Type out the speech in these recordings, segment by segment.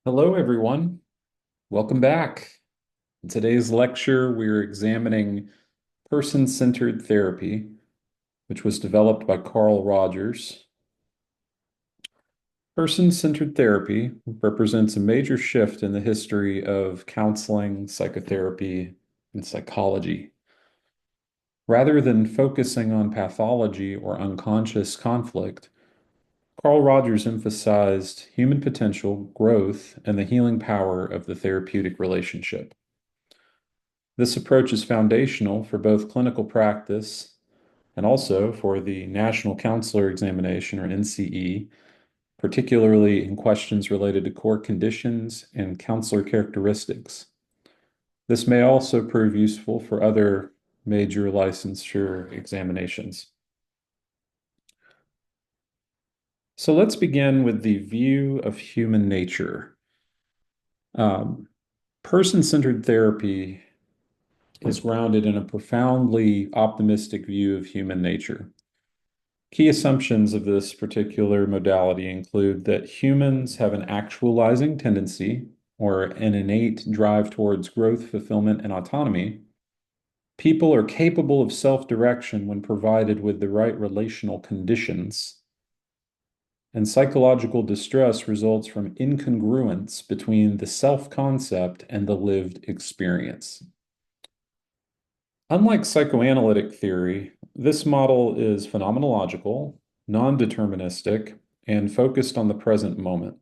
Hello, everyone. Welcome back. In today's lecture, we're examining person-centered therapy, which was developed by Carl Rogers. Person-centered therapy represents a major shift in the history of counseling, psychotherapy, and psychology. Rather than focusing on pathology or unconscious conflict, Carl Rogers emphasized human potential, growth, and the healing power of the therapeutic relationship. This approach is foundational for both clinical practice and also for the National Counselor Examination, or NCE, particularly in questions related to core conditions and counselor characteristics. This may also prove useful for other major licensure examinations. So let's begin with the view of human nature. Um, Person-centered therapy is grounded in a profoundly optimistic view of human nature. Key assumptions of this particular modality include that humans have an actualizing tendency or an innate drive towards growth, fulfillment, and autonomy. People are capable of self-direction when provided with the right relational conditions. And psychological distress results from incongruence between the self-concept and the lived experience. Unlike psychoanalytic theory, this model is phenomenological, non-deterministic, and focused on the present moment.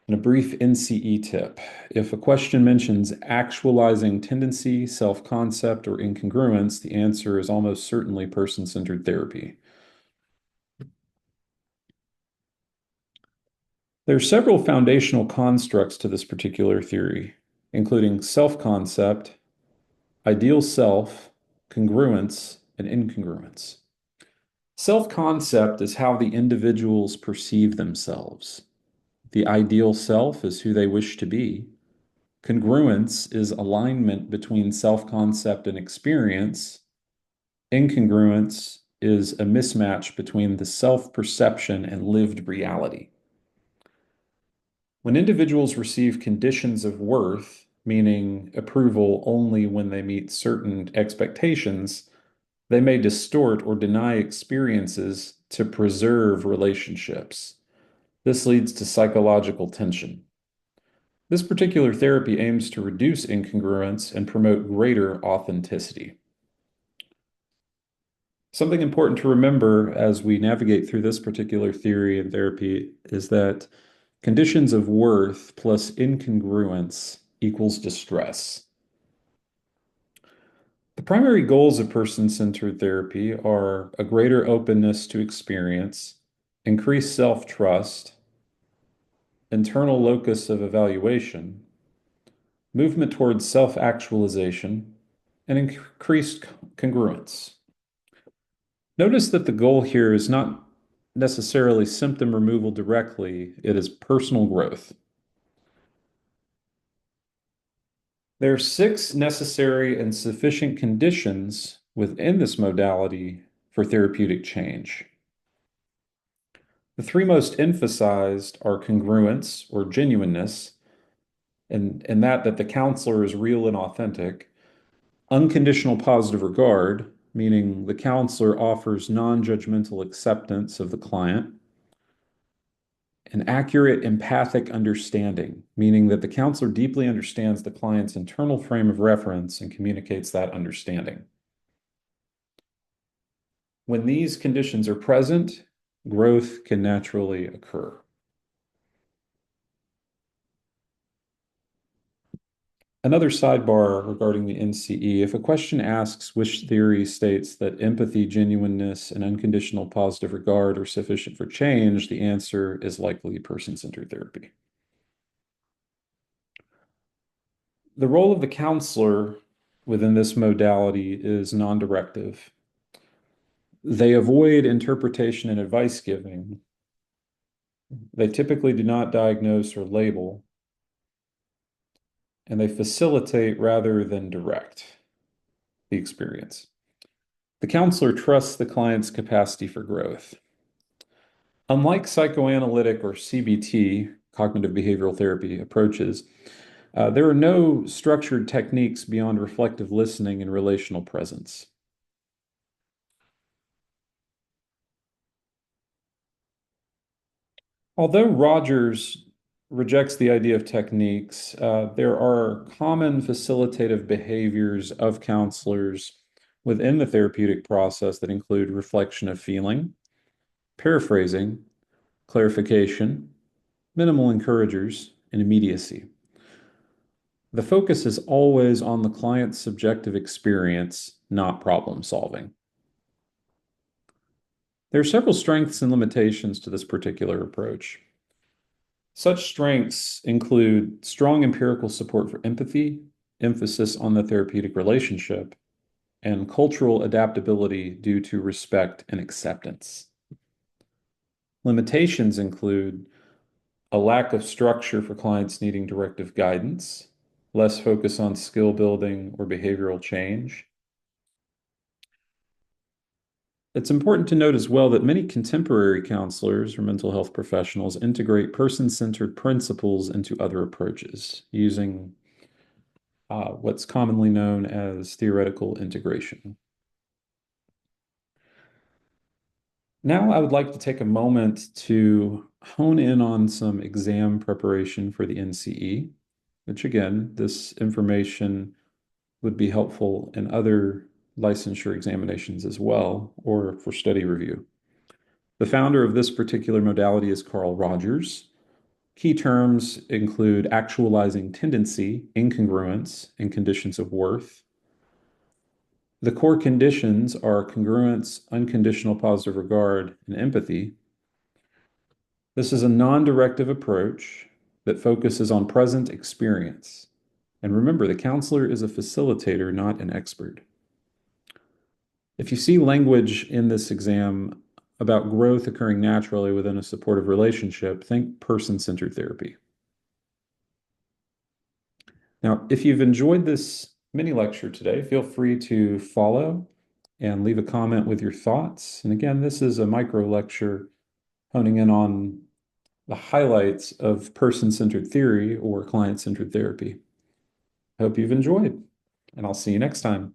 And a brief NCE tip. If a question mentions actualizing tendency, self-concept, or incongruence, the answer is almost certainly person-centered therapy. There are several foundational constructs to this particular theory, including self-concept, ideal self, congruence, and incongruence. Self-concept is how the individuals perceive themselves. The ideal self is who they wish to be. Congruence is alignment between self-concept and experience. Incongruence is a mismatch between the self-perception and lived reality. When individuals receive conditions of worth, meaning approval only when they meet certain expectations, they may distort or deny experiences to preserve relationships. This leads to psychological tension. This particular therapy aims to reduce incongruence and promote greater authenticity. Something important to remember as we navigate through this particular theory and therapy is that conditions of worth plus incongruence equals distress. The primary goals of person-centered therapy are a greater openness to experience, increased self-trust, internal locus of evaluation, movement towards self-actualization, and increased congruence. Notice that the goal here is not necessarily symptom removal directly, it is personal growth. There are 6 necessary and sufficient conditions within this modality for therapeutic change. The 3 most emphasized are congruence or genuineness, and that the counselor is real and authentic, unconditional positive regard, meaning the counselor offers non-judgmental acceptance of the client, an accurate empathic understanding, meaning that the counselor deeply understands the client's internal frame of reference and communicates that understanding. When these conditions are present, growth can naturally occur. Another sidebar regarding the NCE, if a question asks which theory states that empathy, genuineness, and unconditional positive regard are sufficient for change, the answer is likely person-centered therapy. The role of the counselor within this modality is non-directive. They avoid interpretation and advice giving. They typically do not diagnose or label, and they facilitate rather than direct the experience. The counselor trusts the client's capacity for growth. Unlike psychoanalytic or CBT, cognitive behavioral therapy approaches, there are no structured techniques beyond reflective listening and relational presence. Although Rogers rejects the idea of techniques, there are common facilitative behaviors of counselors within the therapeutic process that include reflection of feeling, paraphrasing, clarification, minimal encouragers, and immediacy. The focus is always on the client's subjective experience, not problem solving. There are several strengths and limitations to this particular approach. Such strengths include strong empirical support for empathy, emphasis on the therapeutic relationship, and cultural adaptability due to respect and acceptance. Limitations include a lack of structure for clients needing directive guidance, less focus on skill building or behavioral change. It's important to note as well that many contemporary counselors or mental health professionals integrate person-centered principles into other approaches using what's commonly known as theoretical integration. Now, I would like to take a moment to hone in on some exam preparation for the NCE, which again, this information would be helpful in other licensure examinations as well, or for study review. The founder of this particular modality is Carl Rogers. Key terms include actualizing tendency, incongruence, and conditions of worth. The core conditions are congruence, unconditional positive regard, and empathy. This is a non-directive approach that focuses on present experience. And remember, the counselor is a facilitator, not an expert. If you see language in this exam about growth occurring naturally within a supportive relationship, think person-centered therapy. Now, if you've enjoyed this mini lecture today, feel free to follow and leave a comment with your thoughts. And again, this is a micro lecture honing in on the highlights of person-centered theory or client-centered therapy. I hope you've enjoyed, and I'll see you next time.